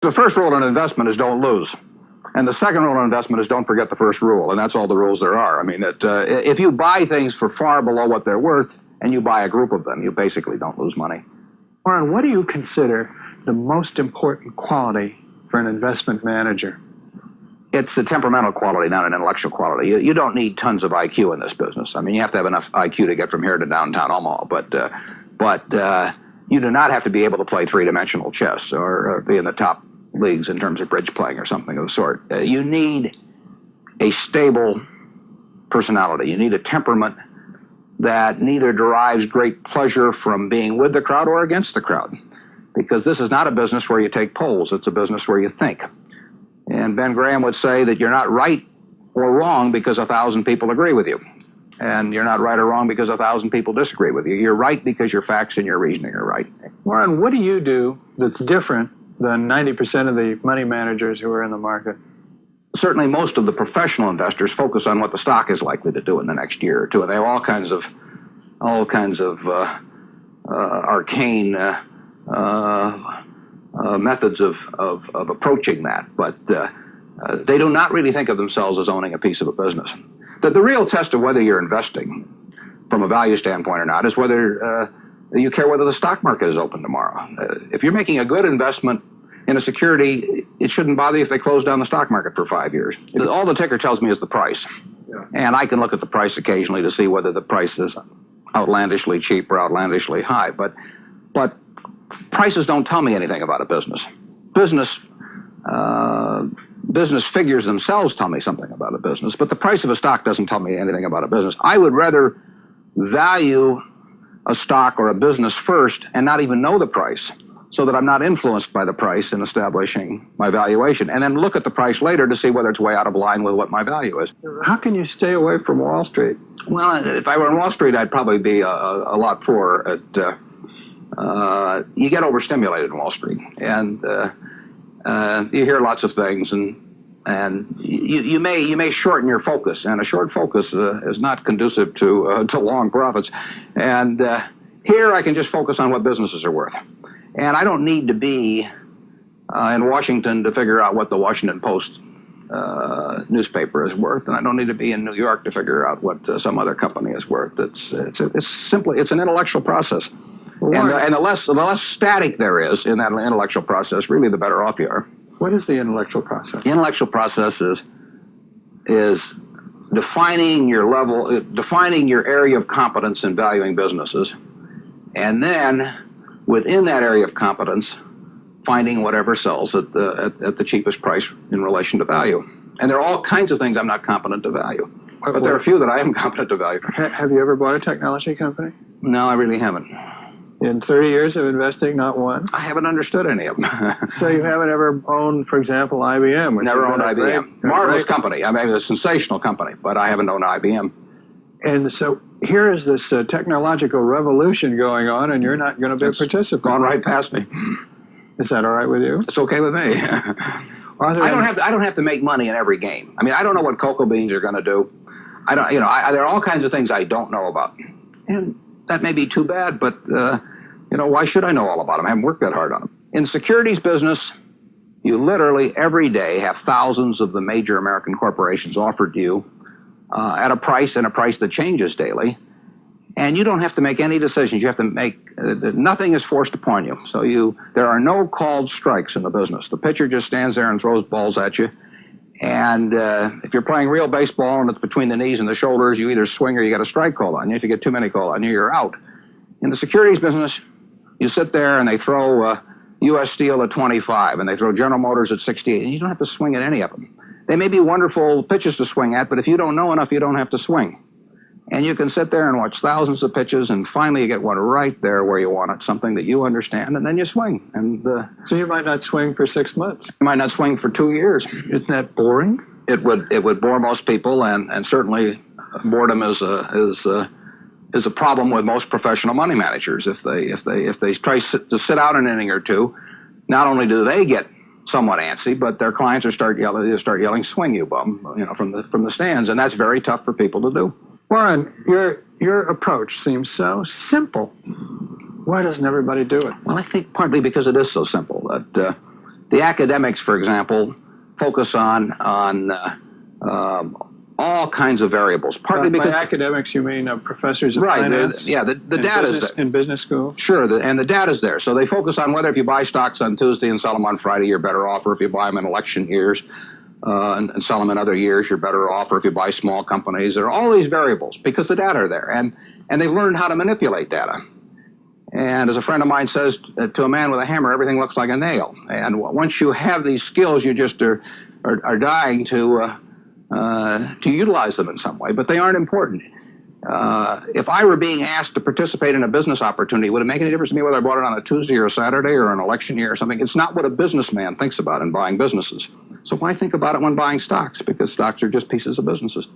The first rule in investment is don't lose. And the second rule in investment is don't forget the first rule, and that's all the rules there are. I mean, if you buy things for far below what they're worth and you buy a group of them, you basically don't lose money. Warren, what do you consider the most important quality for an investment manager? It's a temperamental quality, not an intellectual quality. You don't need tons of IQ in this business. I mean, you have to have enough IQ to get from here to downtown Omaha, but you do not have to be able to play three-dimensional chess or be in the top leagues in terms of bridge playing or something of the sort. You need a stable personality. You need a temperament that neither derives great pleasure from being with the crowd or against the crowd. Because this is not a business where you take polls, it's a business where you think. And Ben Graham would say that you're not right or wrong because 1,000 people agree with you. And you're not right or wrong because 1,000 people disagree with you. You're right because your facts and your reasoning are right. Warren, what do you do that's different than 90% of the money managers who are in the market? Certainly most of the professional investors focus on what the stock is likely to do in the next year or two. And they have all kinds of arcane methods of approaching that. But they do not really think of themselves as owning a piece of a business. The real test of whether you're investing from a value standpoint or not is whether you care whether the stock market is open tomorrow. If you're making a good investment in a security, it shouldn't bother you if they close down the stock market for 5 years. All the ticker tells me is the price. Yeah. And I can look at the price occasionally to see whether the price is outlandishly cheap or outlandishly high. But prices don't tell me anything about a business. Business figures themselves tell me something about a business, but the price of a stock doesn't tell me anything about a business. I would rather value a stock or a business first and not even know the price, so that I'm not influenced by the price in establishing my valuation, and then look at the price later to see whether it's way out of line with what my value is. How can you stay away from Wall Street? Well, if I were on Wall Street, I'd probably be a lot poorer. You get overstimulated in Wall Street, and you hear lots of things, and you may shorten your focus, and a short focus is not conducive to long profits. And here I can just focus on what businesses are worth. And I don't need to be in Washington to figure out what the Washington Post newspaper is worth, and I don't need to be in New York to figure out what some other company is worth. It's an intellectual process, and the less static there is in that intellectual process, really the better off you are. What is the intellectual process? The intellectual process is defining your area of competence in valuing businesses, and then within that area of competence, finding whatever sells at the cheapest price in relation to value. And there are all kinds of things I'm not competent to value. But there are a few that I am competent to value. Have you ever bought a technology company? No, I really haven't. In 30 years of investing, not one? I haven't understood any of them. So you haven't ever owned, for example, IBM? Never owned IBM. Marvelous company. I mean, a sensational company, but I haven't owned IBM. And so here is this technological revolution going on, and you're not going to be a participant. Gone right past me. Is that all right with you? It's okay with me. I don't have to make money in every game. I mean, I don't know what cocoa beans are going to do. There are all kinds of things I don't know about, and that may be too bad. But why should I know all about them? I haven't worked that hard on them. In the securities business, you literally every day have thousands of the major American corporations offered to you at a price that changes daily. And you don't have to make any decisions. You have to make, nothing is forced upon you. So there are no called strikes in the business. The pitcher just stands there and throws balls at you. And if you're playing real baseball and it's between the knees and the shoulders, you either swing or you get a strike called on you. If you get too many called on you, you're out. In the securities business, you sit there and they throw U.S. Steel at 25 and they throw General Motors at 68, and you don't have to swing at any of them. They may be wonderful pitches to swing at, but if you don't know enough, you don't have to swing. And you can sit there and watch thousands of pitches, and finally you get one right there where you want it, something that you understand, and then you swing. And so you might not swing for 6 months. You might not swing for 2 years. Isn't that boring? It would bore most people, and certainly boredom is a problem with most professional money managers. If they try to sit out an inning or two, not only do they get somewhat antsy, but their clients start yelling, "Swing, you bum!" from the stands, and that's very tough for people to do. Warren, your approach seems so simple. Why doesn't everybody do it? Well, I think partly because it is so simple. That the academics, for example, focus on all kinds of variables. Partly because by academics you mean professors of right, finance. the data's there. In business school. Sure, and the data's there. So they focus on whether if you buy stocks on Tuesday and sell them on Friday, you're better off, or if you buy them in election years and sell them in other years, you're better off, or if you buy small companies. There are all these variables because the data are there, and they've learned how to manipulate data. And as a friend of mine says, to a man with a hammer, everything looks like a nail. And once you have these skills, you just are dying to utilize them in some way, but they aren't important. If I were being asked to participate in a business opportunity, would it make any difference to me whether I bought it on a Tuesday or a Saturday or an election year or something? It's not what a businessman thinks about in buying businesses. So why think about it when buying stocks? Because stocks are just pieces of businesses.